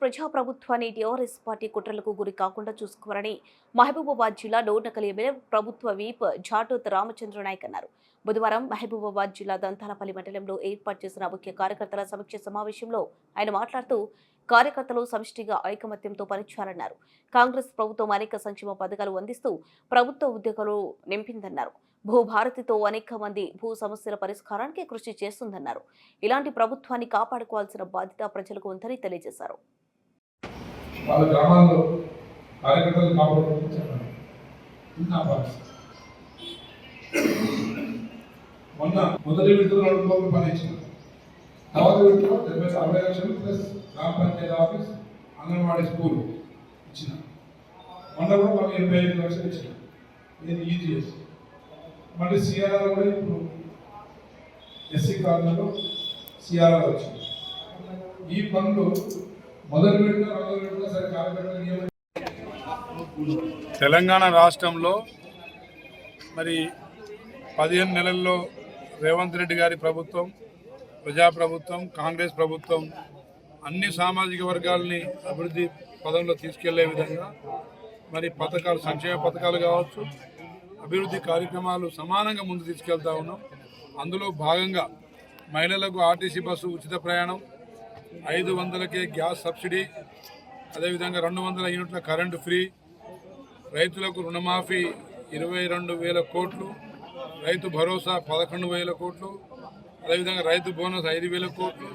ప్రజాప్రభుత్వాన్ని TRS party కుట్రలకు గురి కాకుండా చూసుకోవాలని మహబూబాబాద్ జిల్లా డోర్నకల్ ఎమ్మెల్యే ప్రభుత్వ వీప్ జాటోత్ రామచంద్ర నాయక్ అన్నారు. బుధవారం మహబూబాబాద్ జిల్లా దంతాలపల్లి మండలంలో ఏర్పాటు చేసిన ముఖ్య కార్యకర్తల సమీక్ష సమావేశంలో ఆయన మాట్లాడుతూ కార్యకర్తలు సమిష్టిగా ఐకమత్యంతో పనిచేయాలన్నారు. కాంగ్రెస్ ప్రభుత్వం అనేక సంక్షేమ పథకాలు అందిస్తూ ప్రభుత్వ ఉద్యోగాలు నింపిందన్నారు. భూభారతితో అనేక మంది భూ సమస్యల పరిష్కారానికి కృషి చేస్తుందన్నారు. ఇలాంటి ప్రభుత్వాన్ని కాపాడుకోవాల్సిన బాధ్యత ప్రజలకు ఉందని తెలియజేశారు. మొదటి విడతలో 2 కోట్ల పని ఇచ్చింది. తర్వాత విడతలో 60 లక్షలు ప్లస్ గ్రామ పంచాయతీ ఆఫీస్, అంగన్వాడీ స్కూల్ ఇచ్చిన. మొన్న కూడా మాకు 85 లక్షలు ఇచ్చిన. ఇది ఈజీఎస్. మళ్ళీ సిఆర్ఆర్ కూడా ఇప్పుడు ఎస్సీ కాలనీలో సిఆర్ఆర్ వచ్చింది. ఈ పనులు మొదటి విడత సరే కార్యకర్తలు తెలంగాణ రాష్ట్రంలో మరి 15 నెలల్లో రేవంత్ రెడ్డి గారి ప్రభుత్వం, ప్రజాప్రభుత్వం, కాంగ్రెస్ ప్రభుత్వం అన్ని సామాజిక వర్గాలని అభివృద్ధి పదంలో తీసుకెళ్లే విధంగా మరి పథకాలు, సంక్షేమ పథకాలు కావచ్చు, అభివృద్ధి కార్యక్రమాలు సమానంగా ముందు తీసుకెళ్తా ఉన్నాం. అందులో భాగంగా మహిళలకు ఆర్టీసీ బస్సు ఉచిత ప్రయాణం, 500కే గ్యాస్ సబ్సిడీ, అదేవిధంగా 200 యూనిట్ల కరెంటు ఫ్రీ, రైతులకు రుణమాఫీ 22,000 కోట్లు, రైతు భరోసా 11,000 కోట్లు, అదేవిధంగా రైతు బోనస్ 5,000 కోట్లు,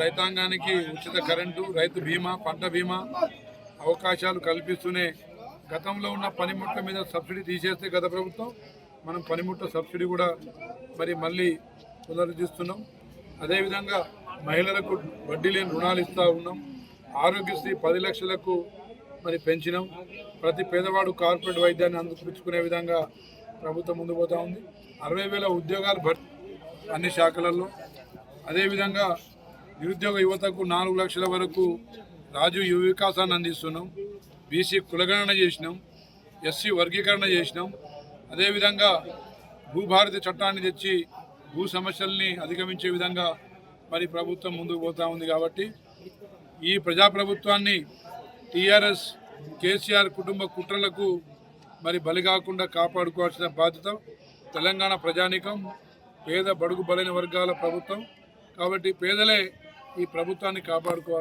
రైతాంగానికి ఉచిత కరెంటు, రైతు బీమా, పంట బీమా అవకాశాలు కల్పిస్తూనే గతంలో ఉన్న పనిముట్ల మీద సబ్సిడీ తీసేస్తే గత ప్రభుత్వం, మనం పనిముట్ల సబ్సిడీ కూడా మరి మళ్ళీ పునరుద్ధరిస్తున్నాం. అదేవిధంగా మహిళలకు వడ్డీ లేని రుణాలు ఇస్తూ ఉన్నాం. ఆరోగ్యశ్రీ 10 లక్షలకు మరి పెంచినాం. ప్రతి పేదవాడు కార్పొరేట్ వైద్యాన్ని అందిపుచ్చుకునే విధంగా ప్రభుత్వం ముందు పోతూ ఉంది. 60,000 ఉద్యోగాలు భర్తీ అన్ని శాఖలలో. అదేవిధంగా నిరుద్యోగ యువతకు 4 లక్షల వరకు రాజీవ్ యువ వికాసాన్ని అందిస్తున్నాం. బీసీ కులగణన చేసినాం, ఎస్సీ వర్గీకరణ చేసినాం. అదేవిధంగా భూభారతి చట్టాన్ని తెచ్చి భూ సమస్యల్ని అధిగమించే విధంగా మరి ప్రభుత్వం ముందుకు పోతూ ఉంది. కాబట్టి ఈ ప్రజాప్రభుత్వాన్ని టీఆర్ఎస్ కేసీఆర్ కుటుంబ కుట్రలకు మరి బలి కాకుండా కాపాడుకోవాల్సిన బాధ్యత తెలంగాణ ప్రజానీకం, పేద బడుగు బలైన వర్గాల ప్రభుత్వం. కాబట్టి పేదలే ఈ ప్రభుత్వాన్ని కాపాడుకోవాలి.